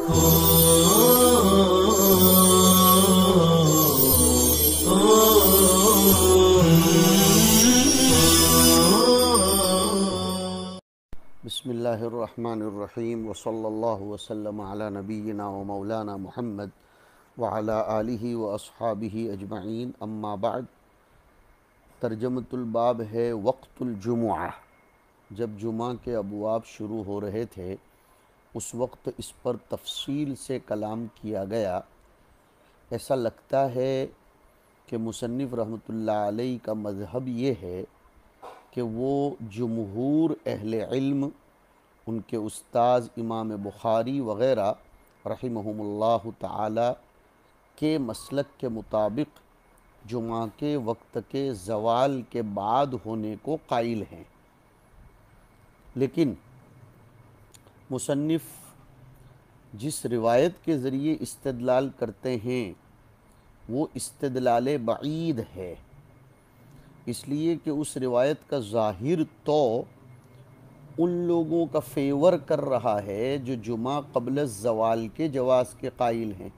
بسم اللہ الرحمن الرحیم وصلی اللہ وسلم علی نبینا و مولانا محمد وعلی آلہ و اصحابہ اجمعین، اما بعد۔ ترجمۃ الباب ہے وقت الجمعہ۔ جب جمعہ کے ابواب شروع ہو رہے تھے اس وقت اس پر تفصیل سے کلام کیا گیا۔ ایسا لگتا ہے کہ مصنف رحمۃ اللہ علیہ کا مذہب یہ ہے کہ وہ جمہور اہل علم، ان کے استاذ امام بخاری وغیرہ رحمہم اللہ تعالی کے مسلک کے مطابق جمعہ کے وقت کے زوال کے بعد ہونے کو قائل ہیں، لیکن مصنف جس روایت کے ذریعے استدلال کرتے ہیں وہ استدلال بعید ہے، اس لیے کہ اس روایت کا ظاہر تو ان لوگوں کا فیور کر رہا ہے جو جمعہ قبل الزوال کے جواز کے قائل ہیں،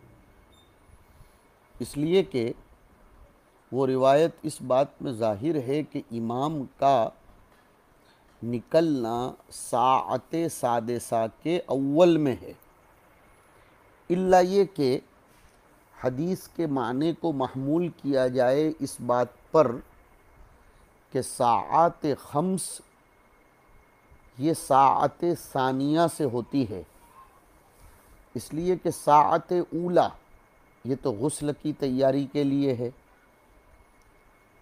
اس لیے کہ وہ روایت اس بات میں ظاہر ہے کہ امام کا نکلنا ساعت سادسہ کے اول میں ہے، الا یہ کہ حدیث کے معنی کو محمول کیا جائے اس بات پر کہ ساعات خمس یہ ساعت ثانیہ سے ہوتی ہے، اس لیے کہ ساعت اولا یہ تو غسل کی تیاری کے لیے ہے،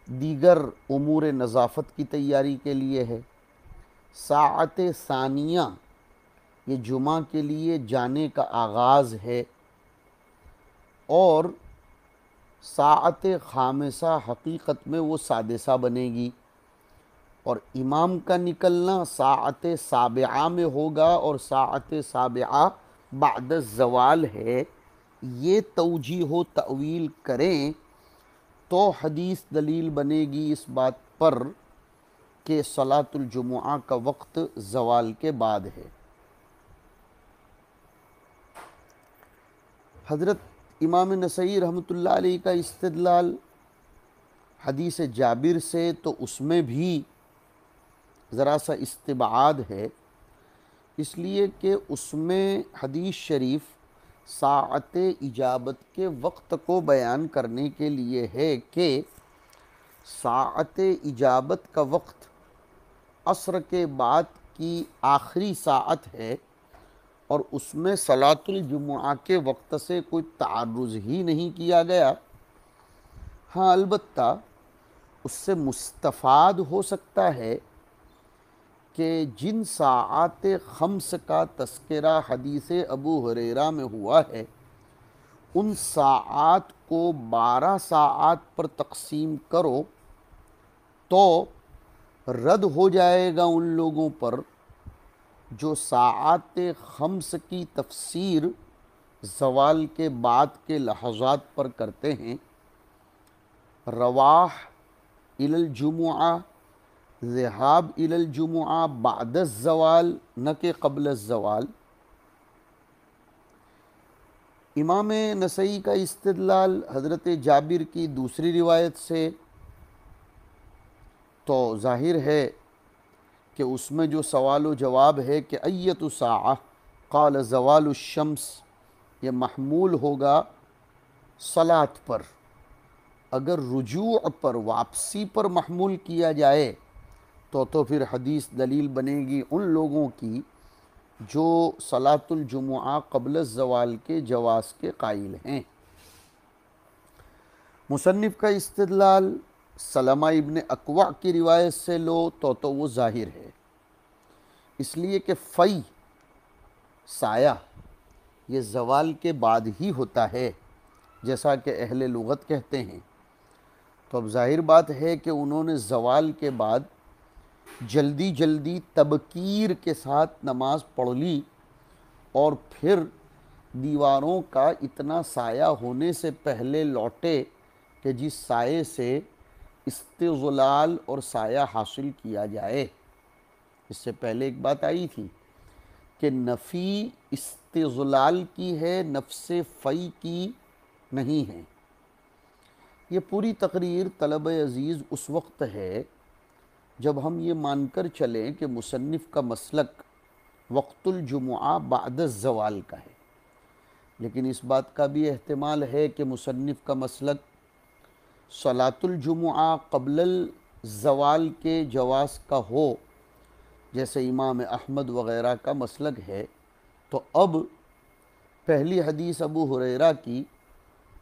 دیگر امور نظافت کی تیاری کے لیے ہے۔ ساعت ثانیہ یہ جمعہ کے لیے جانے کا آغاز ہے، اور ساعت خامسہ حقیقت میں وہ سادسہ بنے گی، اور امام کا نکلنا ساعت سابعہ میں ہوگا، اور ساعت سابعہ بعد الزوال ہے۔ یہ توجیہ و تأویل کریں تو حدیث دلیل بنے گی اس بات پر کہ صلاۃ الجمعہ کا وقت زوال کے بعد ہے۔ حضرت امام نسائی رحمۃ اللہ علیہ کا استدلال حدیث جابر سے تو اس میں بھی ذرا سا استبعاد ہے، اس لیے کہ اس میں حدیث شریف ساعت اجابت کے وقت کو بیان کرنے کے لیے ہے کہ ساعت اجابت کا وقت عصر کے بعد کی آخری ساعت ہے، اور اس میں صلاۃ الجمعہ کے وقت سے کوئی تعرض ہی نہیں کیا گیا۔ ہاں البتہ اس سے مستفاد ہو سکتا ہے کہ جن ساعات خمس کا تذکرہ حدیث ابو ہریرہ میں ہوا ہے ان ساعات کو 12 ساعات پر تقسیم کرو تو رد ہو جائے گا ان لوگوں پر جو ساعات خمس کی تفسیر زوال کے بعد کے لحظات پر کرتے ہیں۔ رواح الی الجمعہ، ذہاب الی الجمعہ بعد الزوال نہ کہ قبل الزوال۔ امام نسائی کا استدلال حضرت جابر کی دوسری روایت سے تو ظاہر ہے کہ اس میں جو سوال و جواب ہے کہ ایت ساعہ قال زوال الشمس، یہ محمول ہوگا صلاۃ پر۔ اگر رجوع پر، واپسی پر محمول کیا جائے تو پھر حدیث دلیل بنے گی ان لوگوں کی جو صلاۃ الجمعہ قبل الزوال کے جواز کے قائل ہیں۔ مصنف کا استدلال سلمہ ابن اکوع کی روایت سے لو تو وہ ظاہر ہے، اس لیے کہ فی سایہ یہ زوال کے بعد ہی ہوتا ہے جیسا کہ اہل لغت کہتے ہیں، تو اب ظاہر بات ہے کہ انہوں نے زوال کے بعد جلدی جلدی تبکیر کے ساتھ نماز پڑھ لی، اور پھر دیواروں کا اتنا سایہ ہونے سے پہلے لوٹے کہ جس سائے سے استظلال اور سایہ حاصل کیا جائے۔ اس سے پہلے ایک بات آئی تھی کہ نفی استغلال کی ہے، نفس فی کی نہیں ہے۔ یہ پوری تقریر طلبہ عزیز اس وقت ہے جب ہم یہ مان کر چلیں کہ مصنف کا مسلک وقت الجمعہ بعد الزوال کا ہے، لیکن اس بات کا بھی احتمال ہے کہ مصنف کا مسلک صلاۃ الجمعہ قبل الزوال کے جواز کا ہو، جیسے امام احمد وغیرہ کا مسلک ہے۔ تو اب پہلی حدیث ابو ہریرہ کی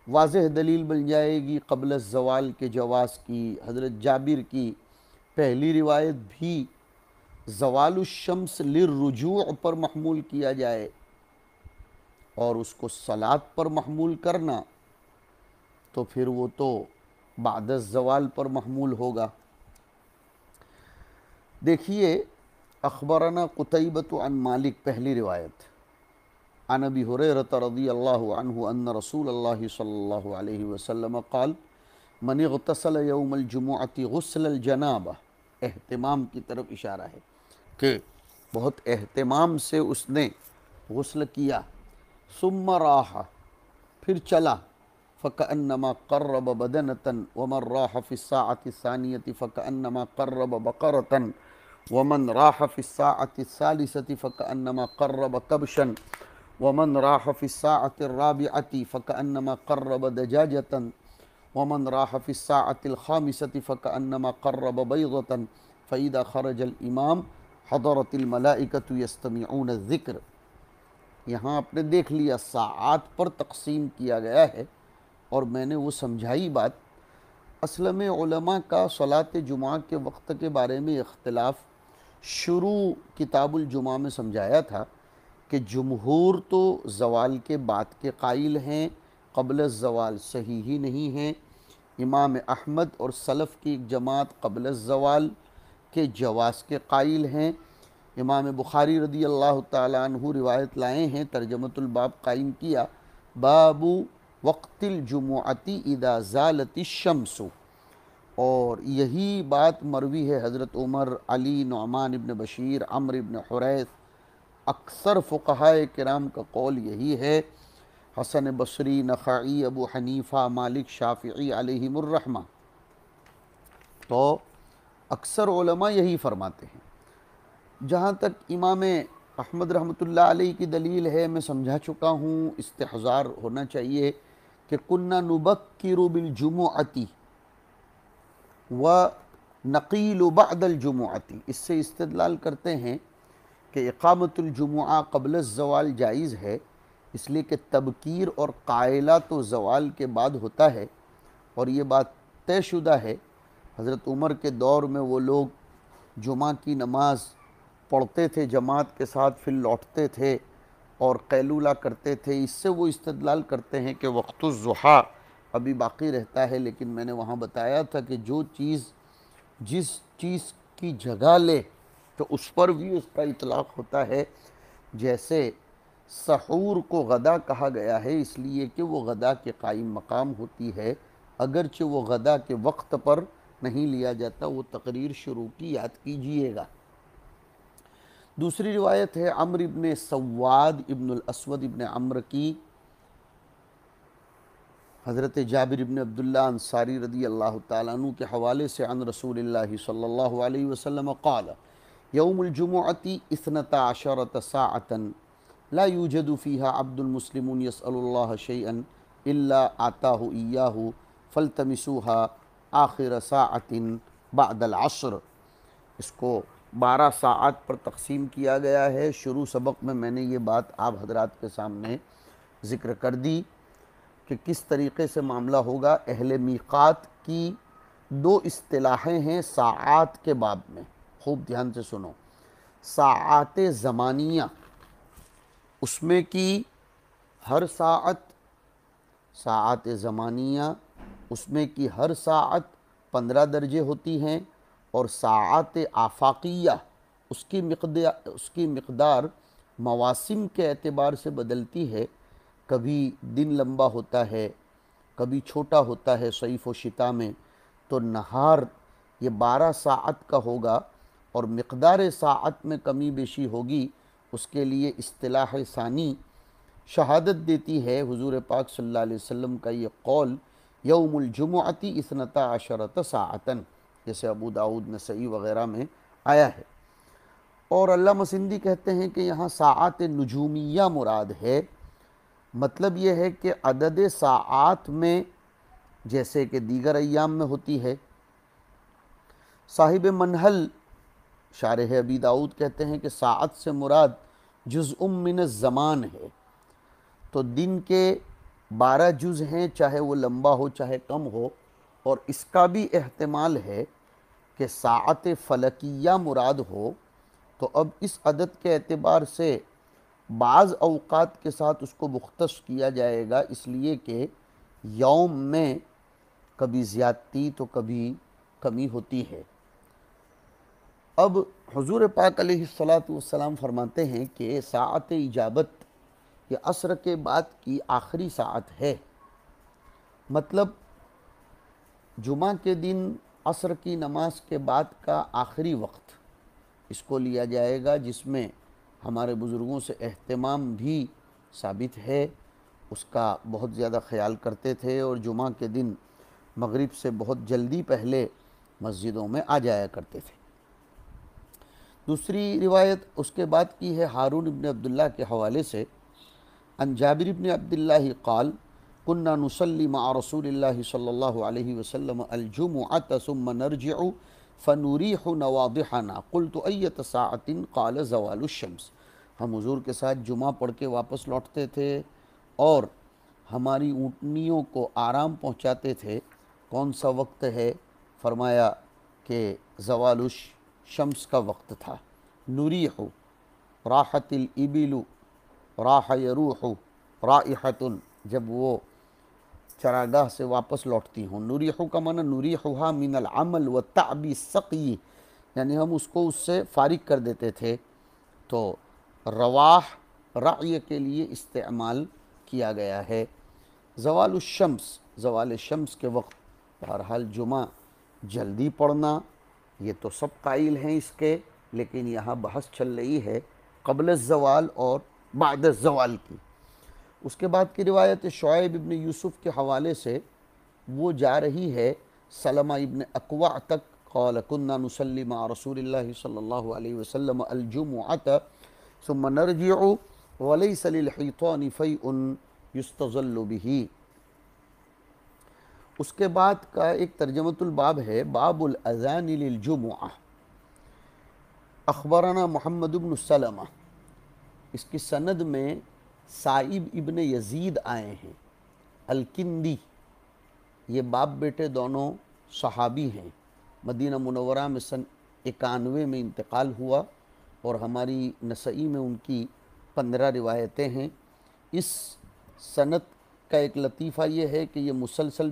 واضح دلیل بن جائے گی قبل الزوال کے جواز کی۔ حضرت جابر کی پہلی روایت بھی زوال الشمس للرجوع پر محمول کیا جائے اور اس کو صلاۃ پر محمول کرنا تو پھر وہ تو بعد الزوال پر محمول ہوگا۔ دیکھیے، اخبرنا قتیبۃ عن مالک، پہلی روایت، عن ابی ہریرہ رضی اللہ عنہ ان رسول اللہ صلی اللہ علیہ وسلم قال من اغتسل یوم الجمعۃ غسل الجنابہ، اہتمام کی طرف اشارہ ہے کہ بہت اہتمام سے اس نے غسل کیا، ثم راح، پھر چلا، فکأنما قرب بدنة ومن راح في الساعة الثانية فكأنما قرب بقرة ومن راح في الساعة الثالثة فكأنما قرب كبشا ومن راح في الساعة الرابعة فكأنما قرب دجاجة ومن راح في الساعة الخامسة فكأنما قرب بيضة فإذا خرج الإمام حضرت الملائكة يستمعون الذکر۔ یہاں آپ نے دیکھ لیا ساعات پر تقسیم کیا گیا ہے، اور میں نے وہ سمجھائی بات۔ اصل میں علماء کا صلاۃ جمعہ کے وقت کے بارے میں اختلاف شروع کتاب الجمعہ میں سمجھایا تھا کہ جمہور تو زوال کے بعد کے قائل ہیں، قبل الزوال صحیح ہی نہیں ہیں۔ امام احمد اور سلف کی ایک جماعت قبل الزوال کے جواز کے قائل ہیں۔ امام بخاری رضی اللہ تعالیٰ عنہ روایت لائے ہیں، ترجمۃ الباب قائم کیا، باب وقت الجمعۃ اذا زالت الشمس، اور یہی بات مروی ہے حضرت عمر، علی، نعمان ابن بشیر، عمرو ابن حریث، اکثر فقہائے کرام کا قول یہی ہے، حسن بصری، نخعی، ابو حنیفہ، مالک، شافعی علیہم الرحمہ۔ تو اکثر علماء یہی فرماتے ہیں۔ جہاں تک امام احمد رحمۃ اللہ علیہ کی دلیل ہے، میں سمجھا چکا ہوں، استحضار ہونا چاہیے کہ کننا نبکر بالجمعۃ ونقیل بعد الجمعۃ، اس سے استدلال کرتے ہیں کہ اقامت الجمعہ قبل الزوال جائز ہے، اس لیے کہ تبکیر اور قائلہ تو زوال کے بعد ہوتا ہے، اور یہ بات طے شدہ ہے۔ حضرت عمر کے دور میں وہ لوگ جمعہ کی نماز پڑھتے تھے جماعت کے ساتھ، پھر لوٹتے تھے اور قیلولہ کرتے تھے۔ اس سے وہ استدلال کرتے ہیں کہ وقت الضحیٰ ابھی باقی رہتا ہے، لیکن میں نے وہاں بتایا تھا کہ جو چیز جس چیز کی جگہ لے تو اس پر بھی اس کا اطلاق ہوتا ہے۔ جیسے سحور کو غدا کہا گیا ہے اس لیے کہ وہ غدا کے قائم مقام ہوتی ہے، اگرچہ وہ غدا کے وقت پر نہیں لیا جاتا۔ وہ تقریر شروع کی یاد کیجئے گا۔ دوسری روایت ہے عمرو ابن سواد ابن الاسود ابن عمرو کی، حضرت جابر ابن عبداللہ انصاری رضی اللہ تعالیٰ عنہ کے حوالے سے، عن رسول اللہ صلی اللہ علیہ وسلم قال یوم الجمعۃ 12 ساعة لا یوجد فیہا عبد مسلم یسأل اللہ شیئا الا آتاہ ایاہ فالتمسوها آخر ساعة بعد العصر۔ اس کو 12 ساعات پر تقسیم کیا گیا ہے۔ شروع سبق میں نے یہ بات آپ حضرات کے سامنے ذکر کر دی کہ کس طریقے سے معاملہ ہوگا۔ اہل میقات کی 2 اصطلاحیں ہیں ساعات کے باب میں، خوب دھیان سے سنو۔ ساعات زمانیہ، اس میں کی ہر ساعت زمانیہ اس میں کی ہر ساعت 15 درجے ہوتی ہیں، اور ساعات آفاقیہ اس کی مقدار مواسم کے اعتبار سے بدلتی ہے۔ کبھی دن لمبا ہوتا ہے، کبھی چھوٹا ہوتا ہے صیف و شتاء میں، تو نہار یہ 12 ساعت کا ہوگا، اور مقدار ساعت میں کمی بیشی ہوگی۔ اس کے لیے اصطلاح ثانی شہادت دیتی ہے حضور پاک صلی اللہ علیہ وسلم کا یہ قول یوم الجمعۃ 12 ساعتاً، جیسے ابو داؤد نسائی وغیرہ میں آیا ہے۔ اور علامہ سندھی کہتے ہیں کہ یہاں ساعات نجومیہ مراد ہے، مطلب یہ ہے کہ عدد ساعات میں جیسے کہ دیگر ایام میں ہوتی ہے۔ صاحب منہل شارح ابی داؤد کہتے ہیں کہ ساعت سے مراد جزء من الزمان ہے، تو دن کے 12 جز ہیں، چاہے وہ لمبا ہو چاہے کم ہو، اور اس کا بھی احتمال ہے کہ ساعت فلکیہ مراد ہو، تو اب اس عدد کے اعتبار سے بعض اوقات کے ساتھ اس کو مختص کیا جائے گا، اس لیے کہ یوم میں کبھی زیادتی تو کبھی کمی ہوتی ہے۔ اب حضور پاک علیہ الصلاۃ فرماتے ہیں کہ ساعت اجابت یہ عصر کے بعد کی آخری ساعت ہے، مطلب جمعہ کے دن عصر کی نماز کے بعد کا آخری وقت اس کو لیا جائے گا، جس میں ہمارے بزرگوں سے اہتمام بھی ثابت ہے، اس کا بہت زیادہ خیال کرتے تھے، اور جمعہ کے دن مغرب سے بہت جلدی پہلے مسجدوں میں آ جایا کرتے تھے۔ دوسری روایت اس کے بعد کی ہے ہارون ابن عبداللہ کے حوالے سے، عن جابر ابن عبداللہ قال كنا نصلي مع رسول الله صلی اللہ علیہ وسلم الجمعة ثم نرجع فنریح نواضحنا قلت ایت ساعت قال زوال الشمس، ہم حضور کے ساتھ جمعہ پڑھ کے واپس لوٹتے تھے اور ہماری اونٹنیوں کو آرام پہنچاتے تھے، کون سا وقت ہے؟ فرمایا کہ زوال الشمس کا وقت تھا۔ نریح راحت الابل راح یروح رائحۃ، جب وہ چراگاہ سے واپس لوٹتی ہوں۔ نریحو کا معنی نریحوہا من العمل والتعب السقی، یعنی ہم اس کو اس سے فارغ کر دیتے تھے، تو رواح رعی کے لیے استعمال کیا گیا ہے۔ زوال الشمس، زوال شمس کے وقت، بہرحال جمعہ جلدی پڑھنا یہ تو سب قائل ہیں اس کے، لیکن یہاں بحث چل رہی ہے قبل الزوال اور بعد الزوال کی۔ اس کے بعد کی روایت شعیب ابن یوسف کے حوالے سے وہ جا رہی ہے سلمہ ابن اکوع تک، قال كنا نصلي مع رسول اللہ صلی اللہ علیہ وسلم الجمعة ثم نرجع وليس للحيطان فيء يستظل به۔ اس کے بعد کا ایک ترجمۃ الباب ہے باب الاذان للجمعہ۔ اخبرنا محمد بن سلمہ، اس کی سند میں سائب ابن یزید آئے ہیں الکندی، یہ باپ بیٹے دونوں صحابی ہیں، مدینہ منورہ میں سن 91 میں انتقال ہوا، اور ہماری نسائی میں ان کی 15 روایتیں ہیں۔ اس سند کا ایک لطیفہ یہ ہے کہ یہ مسلسل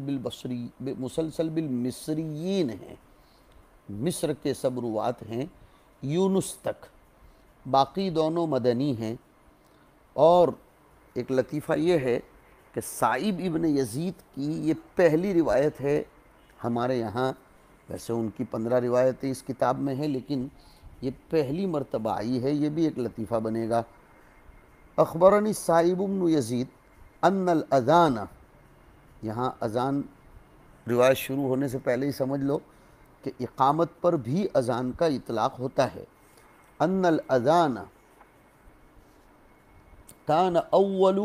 بالمصریین ہیں، مصر کے سب روات ہیں یونس تک، باقی دونوں مدنی ہیں۔ اور ایک لطیفہ یہ ہے کہ سائب ابن یزید کی یہ پہلی روایت ہے ہمارے یہاں، ویسے ان کی 15 روایتیں اس کتاب میں ہیں، لیکن یہ پہلی مرتبہ آئی ہے، یہ بھی ایک لطیفہ بنے گا۔ اخبرنی سائب بن یزید ان الاذان، یہاں اذان روایت شروع ہونے سے پہلے ہی سمجھ لو کہ اقامت پر بھی اذان کا اطلاق ہوتا ہے۔ ان الاذان كان اول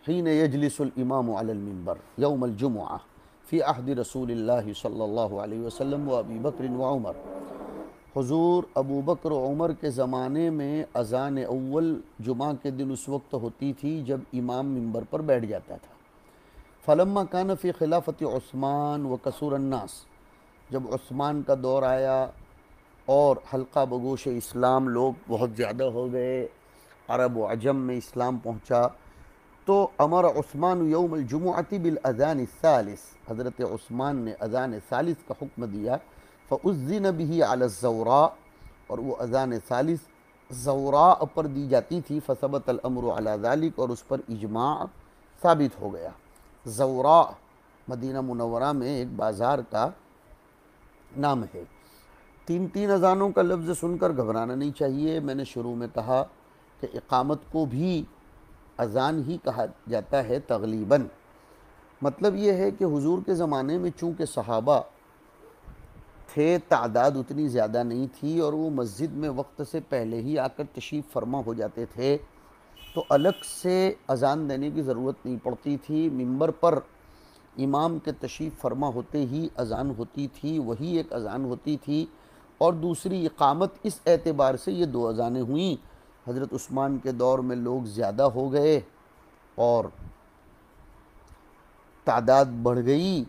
حين يجلس الامام على المنبر يوم الجمعة في عهد رسول اللہ صلی اللہ علیہ وسلم و ابی بکر و عمر، حضور ابو بکر و عمر کے زمانے میں اذان اول جمعہ کے دن اس وقت ہوتی تھی جب امام منبر پر بیٹھ جاتا تھا۔ فلما كان في خلافت عثمان وكثر الناس، جب عثمان کا دور آیا اور حلقہ بگوش اسلام لوگ بہت زیادہ ہو گئے، عرب و عجم میں اسلام پہنچا، تو امر عثمان یوم الجمعۃ بالاذان الثالث، حضرت عثمان نے اذان ثالث کا حکم دیا، فاذن به علی الزوراء، اور وہ اذان ثالث زوراء پر دی جاتی تھی، فثبت الامر علی ذلك، اور اس پر اجماع ثابت ہو گیا۔ زوراء مدینہ منورہ میں ایک بازار کا نام ہے۔ تین اذانوں کا لفظ سن کر گھبرانا نہیں چاہیے، میں نے شروع میں کہا کہ اقامت کو بھی اذان ہی کہا جاتا ہے تغلیباً۔ مطلب یہ ہے کہ حضور کے زمانے میں چونکہ صحابہ تھے، تعداد اتنی زیادہ نہیں تھی، اور وہ مسجد میں وقت سے پہلے ہی آ کر تشریف فرما ہو جاتے تھے، تو الگ سے اذان دینے کی ضرورت نہیں پڑتی تھی۔ ممبر پر امام کے تشریف فرما ہوتے ہی اذان ہوتی تھی، وہی ایک اذان ہوتی تھی، اور دوسری اقامت۔ اس اعتبار سے یہ دو اذانیں ہوئیں۔ حضرت عثمان کے دور میں لوگ زیادہ ہو گئے اور تعداد بڑھ گئی،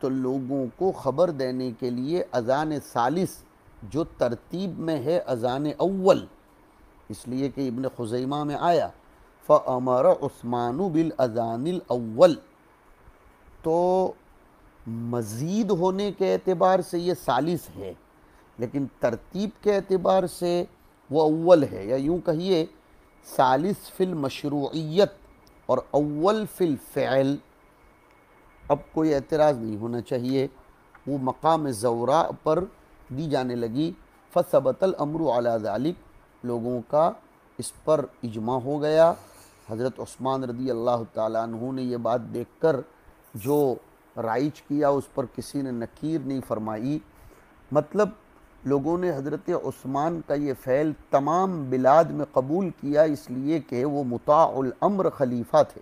تو لوگوں کو خبر دینے کے لیے اذان ثالث جو ترتیب میں ہے اذان اول، اس لیے کہ ابن خزیمہ میں آیا فَأَمَرَ عثمان بِالْأَذَانِ الْأَوَّلِ، تو مزید ہونے کے اعتبار سے یہ ثالث ہے، لیکن ترتیب کے اعتبار سے وہ اول ہے، یا یوں کہیے ثالث فی المشروعیت اور اول فی الفعل۔ اب کوئی اعتراض نہیں ہونا چاہیے، وہ مقام زوراء پر دی جانے لگی۔ فثبت الامر علی ذلک، لوگوں کا اس پر اجماع ہو گیا۔ حضرت عثمان رضی اللہ تعالیٰ عنہ نے یہ بات دیکھ کر جو رائج کیا، اس پر کسی نے نکیر نہیں فرمائی۔ مطلب لوگوں نے حضرت عثمان کا یہ فعل تمام بلاد میں قبول کیا، اس لیے کہ وہ مطاع الامر خلیفہ تھے۔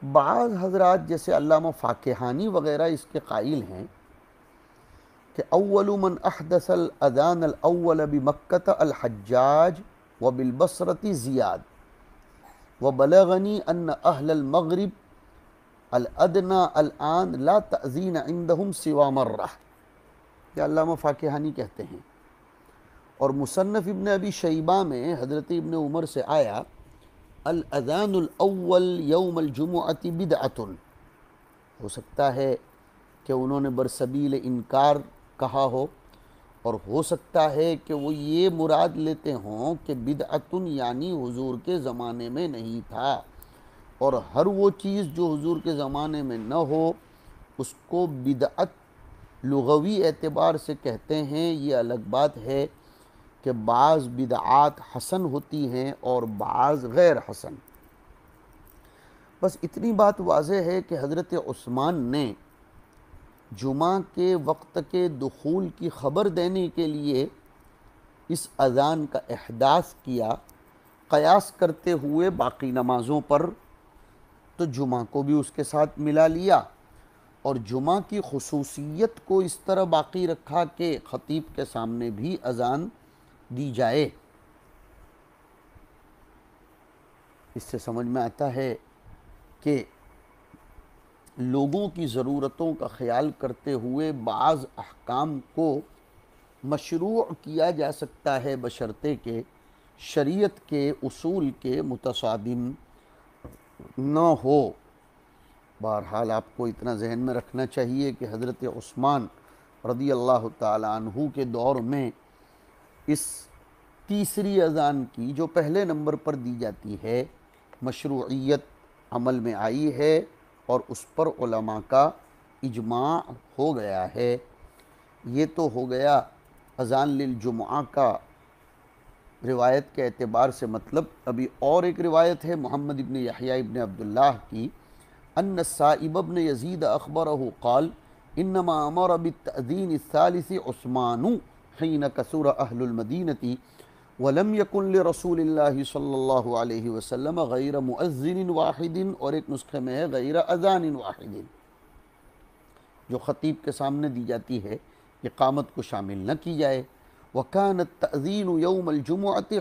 بعض حضرات جیسے علامہ فاکہانی وغیرہ اس کے قائل ہیں کہ اول من احدث الاذان الاول بمکہ الحجاج وبالبصرة زیاد وبلغنی ان اہل المغرب الادنى الان لا تأذین عندهم سوا مرہ، یہ علامہ فاکہانی کہتے ہیں۔ اور مصنف ابن ابی شیبہ میں حضرت ابن عمر سے آیا الاذان الاول یوم الجمعۃ بدعۃ، ہو سکتا ہے کہ انہوں نے برسبیل انکار کہا ہو، اور ہو سکتا ہے کہ وہ یہ مراد لیتے ہوں کہ بدعۃ یعنی حضور کے زمانے میں نہیں تھا، اور ہر وہ چیز جو حضور کے زمانے میں نہ ہو اس کو بدعت لغوی اعتبار سے کہتے ہیں۔ یہ الگ بات ہے کہ بعض بدعات حسن ہوتی ہیں اور بعض غیر حسن۔ بس اتنی بات واضح ہے کہ حضرت عثمان نے جمعہ کے وقت کے دخول کی خبر دینے کے لیے اس اذان کا احداث کیا، قیاس کرتے ہوئے باقی نمازوں پر، تو جمعہ کو بھی اس کے ساتھ ملا لیا، اور جمعہ کی خصوصیت کو اس طرح باقی رکھا کہ خطیب کے سامنے بھی اذان دی جائے۔ اس سے سمجھ میں آتا ہے کہ لوگوں کی ضرورتوں کا خیال کرتے ہوئے بعض احکام کو مشروع کیا جا سکتا ہے، بشرطے کہ شریعت کے اصول کے متصادم نہ ہو۔ بہرحال آپ کو اتنا ذہن میں رکھنا چاہیے کہ حضرت عثمان رضی اللہ تعالیٰ عنہ کے دور میں اس تیسری اذان کی جو پہلے نمبر پر دی جاتی ہے مشروعیت عمل میں آئی ہے، اور اس پر علماء کا اجماع ہو گیا ہے۔ یہ تو ہو گیا اذان للجمعہ کا روایت کے اعتبار سے مطلب۔ ابھی اور ایک روایت ہے محمد ابن یحییٰ ابن عبداللہ کی، ان السائب ابن یزید اخبرہ قال انما امر بالتأذین الثالث عثمان حین کثر اہل المدینہ ولم یکن لرسول اللہ صلی اللہ علیہ وسلم غیر مؤذن واحد، اور ایک نسخے میں ہے غیر اذان واحد، جو خطیب کے سامنے دی جاتی ہے اقامت کو شامل نہ کی جائے۔ وکان التأذین یوم الجمعۃ